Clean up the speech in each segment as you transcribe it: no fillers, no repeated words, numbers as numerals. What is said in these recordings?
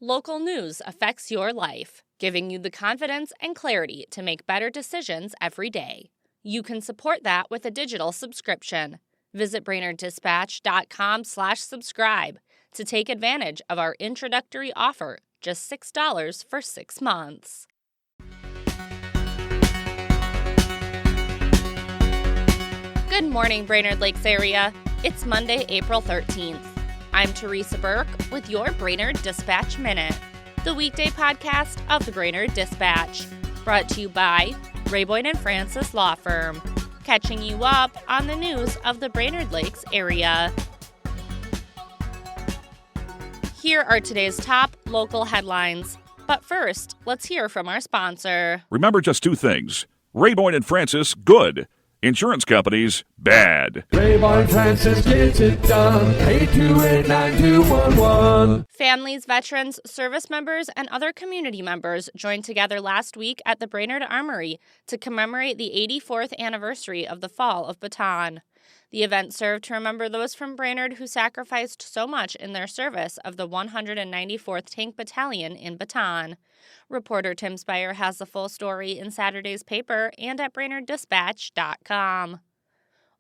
Local news affects your life, giving you the confidence and clarity to make better decisions every day. You can support that with a digital subscription. Visit BrainerdDispatch.com/subscribe to take advantage of our introductory offer, just $6 for 6 months. Good morning, Brainerd Lakes area. It's Monday, April 13th. I'm Teresa Burke with your Brainerd Dispatch Minute, the weekday podcast of the Brainerd Dispatch, brought to you by Boyne & Francis Law Firm, catching you up on the news of the Brainerd Lakes area. Here are today's top local headlines. But first, let's hear from our sponsor. Remember just two things. Boyne & Francis, good. Insurance companies, bad. Boyne & Francis gets it done. 828-9211. Families, veterans, service members, and other community members joined together last week at the Brainerd Armory to commemorate the 84th anniversary of the fall of Bataan. The event served to remember those from Brainerd who sacrificed so much in their service of the 194th Tank Battalion in Bataan. Reporter Tim Spire has the full story in Saturday's paper and at BrainerdDispatch.com.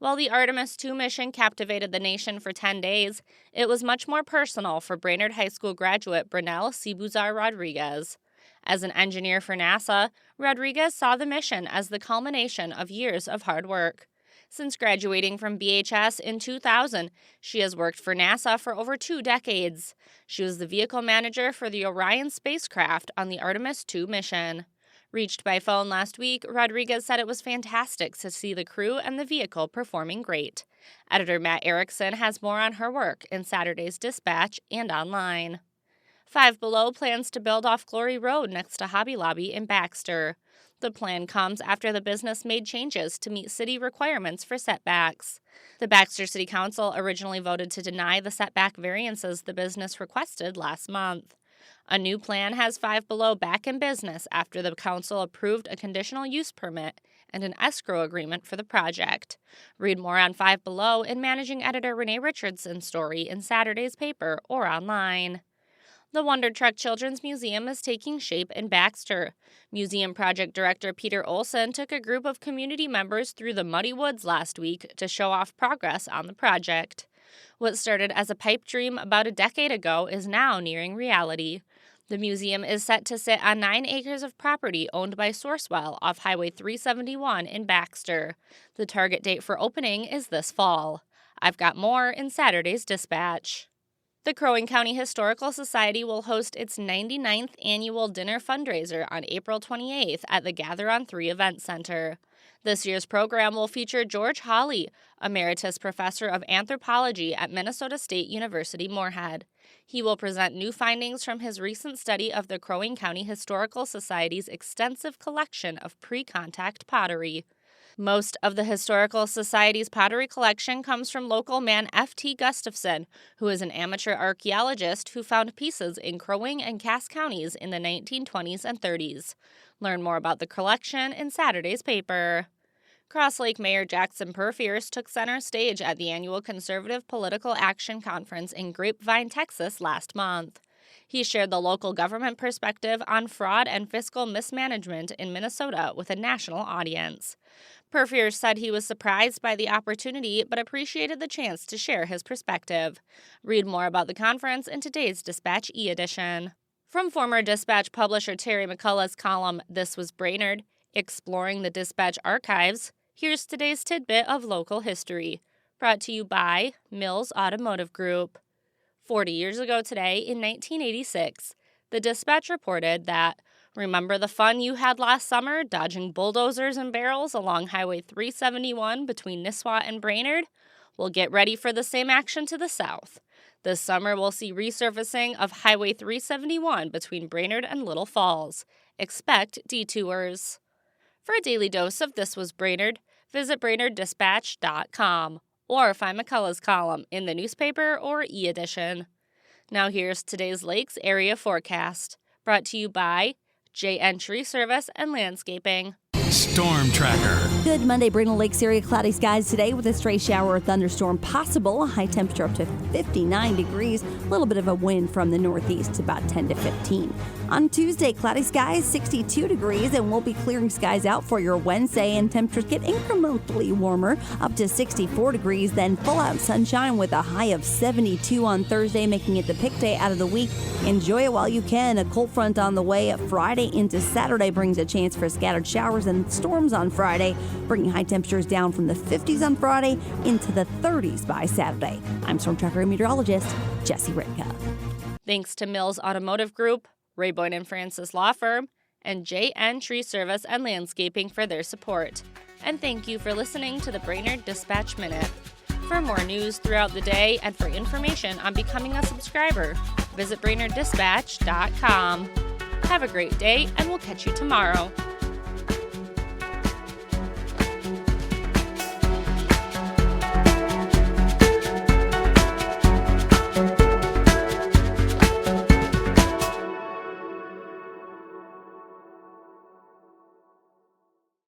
While the Artemis II mission captivated the nation for 10 days, it was much more personal for Brainerd High School graduate Brunel Cibuzar Rodriguez. As an engineer for NASA, Rodriguez saw the mission as the culmination of years of hard work. Since graduating from BHS in 2000, she has worked for NASA for over 2 decades. She was the vehicle manager for the Orion spacecraft on the Artemis II mission. Reached by phone last week, Rodriguez said it was fantastic to see the crew and the vehicle performing great. Editor Matt Erickson has more on her work in Saturday's Dispatch and online. Five Below plans to build off Glory Road next to Hobby Lobby in Baxter. The plan comes after the business made changes to meet city requirements for setbacks. The Baxter City Council originally voted to deny the setback variances the business requested last month. A new plan has Five Below back in business after the council approved a conditional use permit and an escrow agreement for the project. Read more on Five Below in managing editor Renee Richardson's story in Saturday's paper or online. The Wonder Truck Children's Museum is taking shape in Baxter. Museum project director Peter Olson took a group of community members through the muddy woods last week to show off progress on the project. What started as a pipe dream about a decade ago is now nearing reality. The museum is set to sit on 9 acres of property owned by Sourcewell off Highway 371 in Baxter. The target date for opening is this fall. I've got more in Saturday's Dispatch. The Crow Wing County Historical Society will host its 99th annual dinner fundraiser on April 28th at the Gather on 3 Event Center. This year's program will feature George Hawley, Emeritus Professor of Anthropology at Minnesota State University Moorhead. He will present new findings from his recent study of the Crow Wing County Historical Society's extensive collection of pre-contact pottery. Most of the Historical Society's pottery collection comes from local man F.T. Gustafson, who is an amateur archaeologist who found pieces in Crow Wing and Cass counties in the 1920s and 30s. Learn more about the collection in Saturday's paper. Cross Lake Mayor Jackson Purfierce took center stage at the annual Conservative Political Action Conference in Grapevine, Texas last month. He shared the local government perspective on fraud and fiscal mismanagement in Minnesota with a national audience. Purfierce said he was surprised by the opportunity but appreciated the chance to share his perspective. Read more about the conference in today's Dispatch e-edition. From former Dispatch publisher Terry McCullough's column, This Was Brainerd, Exploring the Dispatch Archives, here's today's tidbit of local history, brought to you by Mills Automotive Group. 40 years ago today, in 1986, the Dispatch reported that, remember the fun you had last summer dodging bulldozers and barrels along Highway 371 between Nisswa and Brainerd? Well, get ready for the same action to the south. This summer, we'll see resurfacing of Highway 371 between Brainerd and Little Falls. Expect detours. For a daily dose of This Was Brainerd, visit BrainerdDispatch.com or find McCullough's column in the newspaper or e-edition. Now here's today's Lakes area forecast, brought to you by JN Tree Service and Landscaping. Storm Tracker. Good Monday, Brainerd Lakes area. Cloudy skies today with a stray shower or thunderstorm possible. A high temperature up to 59 degrees. A little bit of a wind from the northeast, about 10 to 15. On Tuesday, cloudy skies, 62 degrees, and we'll be clearing skies out for your Wednesday, and temperatures get incrementally warmer, up to 64 degrees, then full-out sunshine with a high of 72 on Thursday, making it the pick day out of the week. Enjoy it while you can. A cold front on the way. Friday into Saturday brings a chance for scattered showers and storms on Friday, bringing high temperatures down from the 50s on Friday into the 30s by Saturday. I'm Storm Tracker meteorologist Jesse Ritka. Thanks to Mills Automotive Group, Ray Boyd and Francis Law Firm, and JN Tree Service and Landscaping for their support. And thank you for listening to the Brainerd Dispatch Minute. For more news throughout the day and for information on becoming a subscriber, visit BrainerdDispatch.com. Have a great day, and we'll catch you tomorrow.